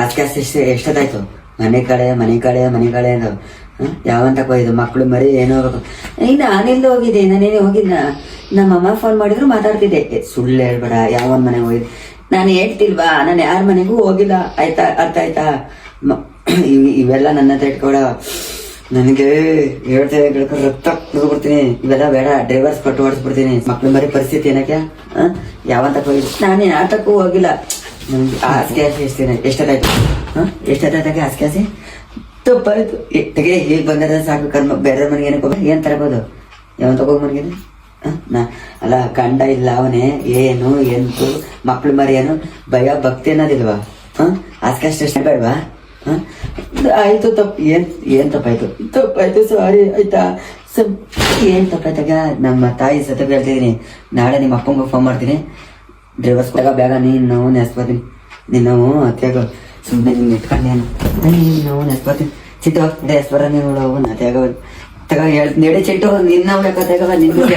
ಅದಕ್ಕೆ ಎಷ್ಟೊತ್ತಾಯ್ತು? ಮನೆ ಕಡೆ ಅಂದ ಯಾವಂತ ಕೊಯ್ದು ಮಕ್ಳು ಮರಿ ಏನೋ ಹೋಗ್ಬೇಕು. ನಾನೆಲ್ಲ ಹೋಗಿದ್ದೆ, ನಾನೇನೇ ಹೋಗಿದ್ನ. ನಮ್ಮಮ್ಮ ಫೋನ್ ಮಾಡಿದ್ರು ಮಾತಾಡ್ತಿದ್ದೆ. ಸುಳ್ಳು ಹೇಳ್ಬೇಡ, ಯಾವನ್ ಮನೆಗೆ ಹೋಗಿದ್ದೆ ನಾನು ಹೇಳ್ತಿಲ್ವಾ? ನಾನು ಯಾರ ಮನೆಗೂ ಹೋಗಿಲ್ಲ, ಆಯ್ತಾ? ಅರ್ಥ ಆಯ್ತಾ? ಇವೆಲ್ಲ ನನ್ನ ಹತ್ರ ಇಟ್ಕೊಡ. ನನಗೆ ಹೇಳ್ತೇವೆ ರಕ್ತ ಬಿಡ್ತೀನಿ. ಇವೆಲ್ಲ ಬೇಡ, ಡ್ರೈವರ್ಸ್ ಕೊಟ್ಟು ಓಡಿಸ್ಬಿಡ್ತೀನಿ. ಮಕ್ಳು ಮರಿ ಪರಿಸ್ಥಿತಿ ಏನಕ್ಕೆ? ಯಾವಂತ ಹೋಗಿದ್ದು? ನಾನೇನು ಆಟಕ್ಕೂ ಹೋಗಿಲ್ಲ. ನಮ್ಗೆ ಹಾಸಿಗೆ ಎಷ್ಟಿನ ಎಷ್ಟೊತ್ತಾಯ್ತು? ಎಷ್ಟೊತ್ತಾಯ್ತಾಗೆ ಹಾಸಿಗೆ ತಪ್ಪಾಯ್ತು. ತೆಗೆ ಹೀಗೆ ಬಂದರೆ ಸಾಕು. ಕರ್ಮ ಬೇರೆ ಮನೆಗೆ ಏನಕ್ಕೆ ಹೋಗ? ಏನ್ ತರಬಹುದು? ಯಾವನ್ ತಗೋಗ್ ಮನೆಗೆ? ಅಲ್ಲ, ಗಂಡ ಇಲ್ಲ ಅವನೇ, ಏನು ಎಂತು ಮಕ್ಳು ಮರಿ ಏನು ಭಯ ಭಕ್ತಿ ಅನ್ನೋದಿಲ್ವಾ? ಹಾಸಿಗೆ ಅಷ್ಟು ಬೇಡವಾ? ಆಯ್ತು, ತಪ್ಪು. ಏನ್ ತಪ್ಪಾಯ್ತು ಸಾರಿ ಆಯ್ತಾ? ಏನ್ ತಪ್ಪಾಯ್ತಾಗ? ನಮ್ಮ ತಾಯಿ ಸತ ಹೇಳ್ತಿದೀನಿ. ನಾಳೆ ನಿಮ್ಮ ಅಪ್ಪಂಗ ಫೋನ್ ಮಾಡ್ತೀನಿ. ಡ್ರೈವರ್ಸ್ ಬೇಗ ನೀನು ನೆಸ್ಕೋತೀನಿ. ನೀನು ಅತ್ಯಾಗ ಸುಮ್ಮನೆ ನಿನ್ನ ಇಟ್ಕೊಂಡೇನು ನೀನು ನೆಸ್ಕೋತೀನಿ. ಚಿಟ್ಟು ಎಸ್ಬರ ನೀನು ಅತ್ಯಾಗ ತಗ ಹೇಳ್ತೀನಿ. ಚಿಟ್ಟು ನಿನ್ನ ತೆಗವ ನಿನ್ನ